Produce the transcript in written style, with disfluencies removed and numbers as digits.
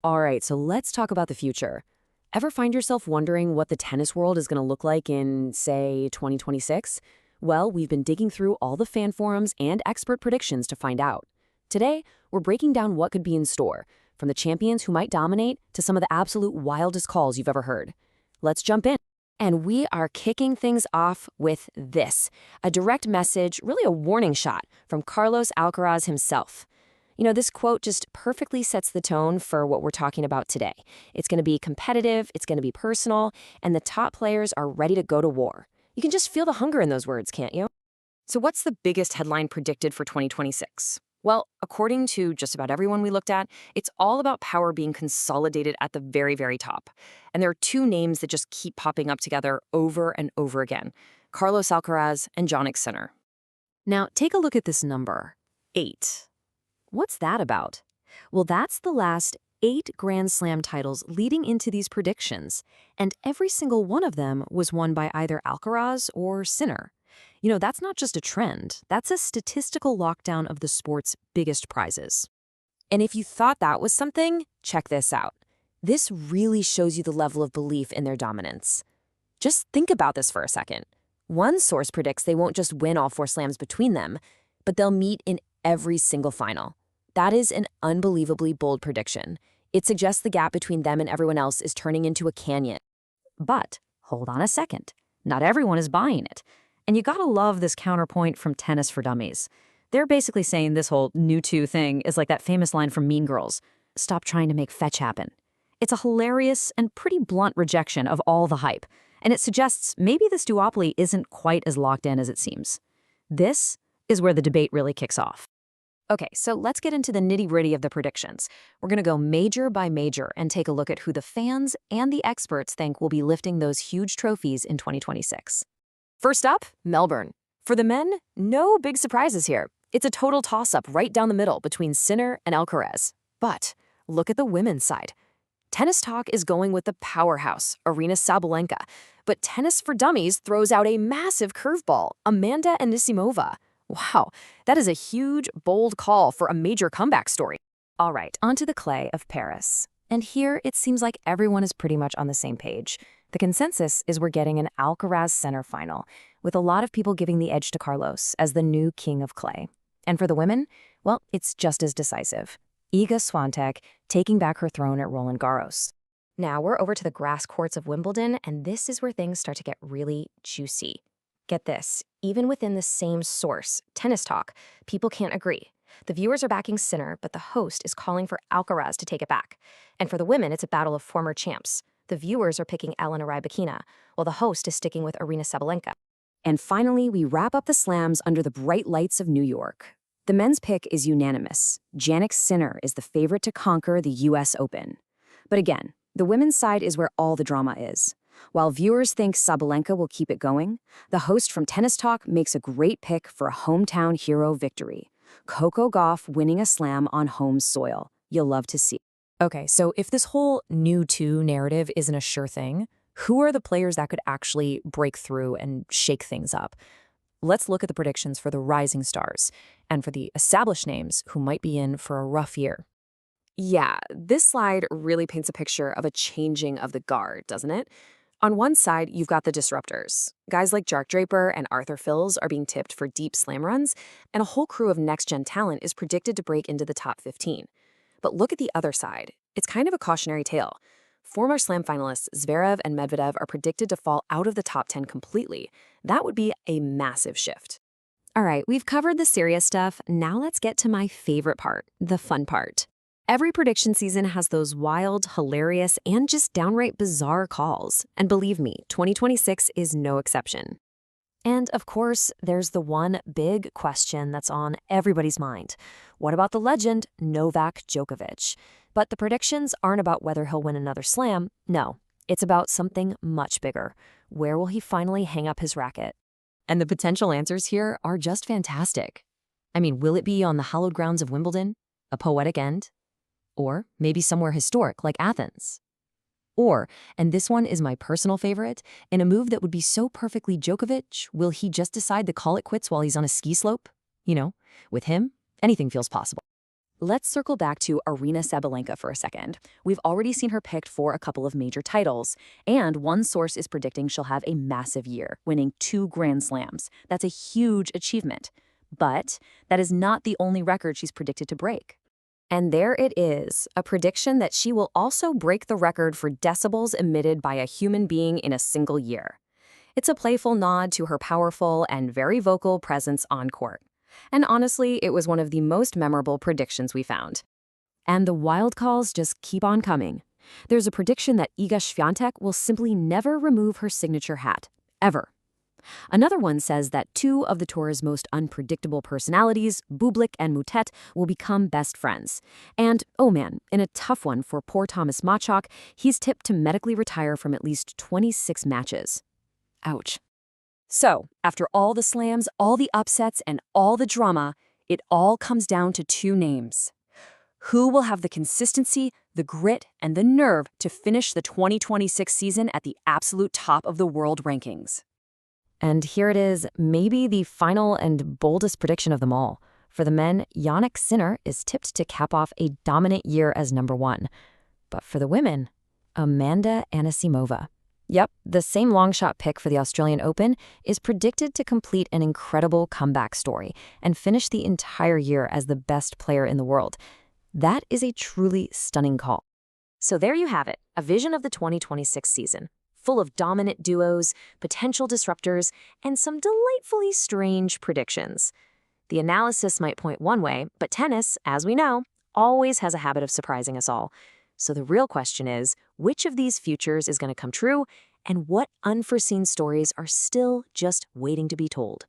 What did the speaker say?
All right, so let's talk about the future. Ever find yourself wondering what the tennis world is going to look like in, say, 2026? Well, we've been digging through all the fan forums and expert predictions to find out. Today, we're breaking down what could be in store, from the champions who might dominate to some of the absolute wildest calls you've ever heard. Let's jump in. And we are kicking things off with this, a direct message, really a warning shot from Carlos Alcaraz himself. This quote just perfectly sets the tone for what we're talking about today. It's going to be competitive, it's going to be personal, and the top players are ready to go to war. You can just feel the hunger in those words, can't you? So what's the biggest headline predicted for 2026? Well, according to just about everyone we looked at, it's all about power being consolidated at the very, very top. And there are two names that just keep popping up together over and over again: Carlos Alcaraz and Jannik Sinner. Now, take a look at this number, 8. What's that about? Well, that's the last 8 Grand Slam titles leading into these predictions, and every single one of them was won by either Alcaraz or Sinner. That's not just a trend, that's a statistical lockdown of the sport's biggest prizes. And if you thought that was something, check this out. This really shows you the level of belief in their dominance. Just think about this for a second. One source predicts they won't just win all 4 slams between them, but they'll meet in every single final. That is an unbelievably bold prediction. It suggests the gap between them and everyone else is turning into a canyon. But hold on a second. Not everyone is buying it. And you gotta love this counterpoint from Tennis for Dummies. They're basically saying this whole new two thing is like that famous line from Mean Girls: "Stop trying to make fetch happen." It's a hilarious and pretty blunt rejection of all the hype, and it suggests maybe this duopoly isn't quite as locked in as it seems. This is where the debate really kicks off. Okay, so let's get into the nitty-gritty of the predictions. We're going to go major by major and take a look at who the fans and the experts think will be lifting those huge trophies in 2026. First up, Melbourne. For the men, no big surprises here. It's a total toss-up right down the middle between Sinner and Alcaraz. But look at the women's side. Tennis Talk is going with the powerhouse, Aryna Sabalenka. But Tennis for Dummies throws out a massive curveball, Amanda Anisimova. Wow, that is a huge, bold call for a major comeback story. All right, onto the clay of Paris. And here it seems like everyone is pretty much on the same page. The consensus is we're getting an Alcaraz-Sinner final, with a lot of people giving the edge to Carlos as the new king of clay. And for the women, well, it's just as decisive. Iga Swiatek taking back her throne at Roland Garros. Now we're over to the grass courts of Wimbledon, and this is where things start to get really juicy. Get this, even within the same source, Tennis Talk, people can't agree. The viewers are backing Sinner, but the host is calling for Alcaraz to take it back. And for the women, it's a battle of former champs. The viewers are picking Elena Rybakina, while the host is sticking with Aryna Sabalenka. And finally, we wrap up the slams under the bright lights of New York. The men's pick is unanimous. Jannik Sinner is the favorite to conquer the US Open. But again, the women's side is where all the drama is. While viewers think Sabalenka will keep it going, the host from Tennis Talk makes a great pick for a hometown hero victory: Coco Gauff winning a slam on home soil. You'll love to see. Okay, so if this whole new two narrative isn't a sure thing, who are the players that could actually break through and shake things up? Let's look at the predictions for the rising stars and for the established names who might be in for a rough year. Yeah, this slide really paints a picture of a changing of the guard, doesn't it? On one side, you've got the disruptors. Guys like Jark Draper and Arthur Fils are being tipped for deep slam runs, and a whole crew of next-gen talent is predicted to break into the top 15. But look at the other side. It's kind of a cautionary tale. Former slam finalists Zverev and Medvedev are predicted to fall out of the top 10 completely. That would be a massive shift. All right, we've covered the serious stuff. Now let's get to my favorite part, the fun part. Every prediction season has those wild, hilarious, and just downright bizarre calls. And believe me, 2026 is no exception. And of course, there's the one big question that's on everybody's mind. What about the legend, Novak Djokovic? But the predictions aren't about whether he'll win another slam. No, it's about something much bigger. Where will he finally hang up his racket? And the potential answers here are just fantastic. I mean, will it be on the hallowed grounds of Wimbledon? A poetic end? Or maybe somewhere historic like Athens? Or, and this one is my personal favorite, in a move that would be so perfectly Djokovic, will he just decide to call it quits while he's on a ski slope? With him, anything feels possible. Let's circle back to Aryna Sabalenka for a second. We've already seen her picked for a couple of major titles, and one source is predicting she'll have a massive year, winning 2 Grand Slams. That's a huge achievement. But that is not the only record she's predicted to break. And there it is, a prediction that she will also break the record for decibels emitted by a human being in a single year. It's a playful nod to her powerful and very vocal presence on court. And honestly, it was one of the most memorable predictions we found. And the wild calls just keep on coming. There's a prediction that Iga Świątek will simply never remove her signature hat, ever. Another one says that 2 of the tour's most unpredictable personalities, Bublik and Mutet, will become best friends. And, oh man, in a tough one for poor Thomas Machok, he's tipped to medically retire from at least 26 matches. Ouch. So, after all the slams, all the upsets, and all the drama, it all comes down to 2 names. Who will have the consistency, the grit, and the nerve to finish the 2026 season at the absolute top of the world rankings? And here it is, maybe the final and boldest prediction of them all. For the men, Jannik Sinner is tipped to cap off a dominant year as #1. But for the women, Amanda Anisimova. Yep, the same long-shot pick for the Australian Open is predicted to complete an incredible comeback story and finish the entire year as the best player in the world. That is a truly stunning call. So there you have it, a vision of the 2026 season, full of dominant duos, potential disruptors, and some delightfully strange predictions. The analysis might point one way, but tennis, as we know, always has a habit of surprising us all. So the real question is, which of these futures is going to come true, and what unforeseen stories are still just waiting to be told?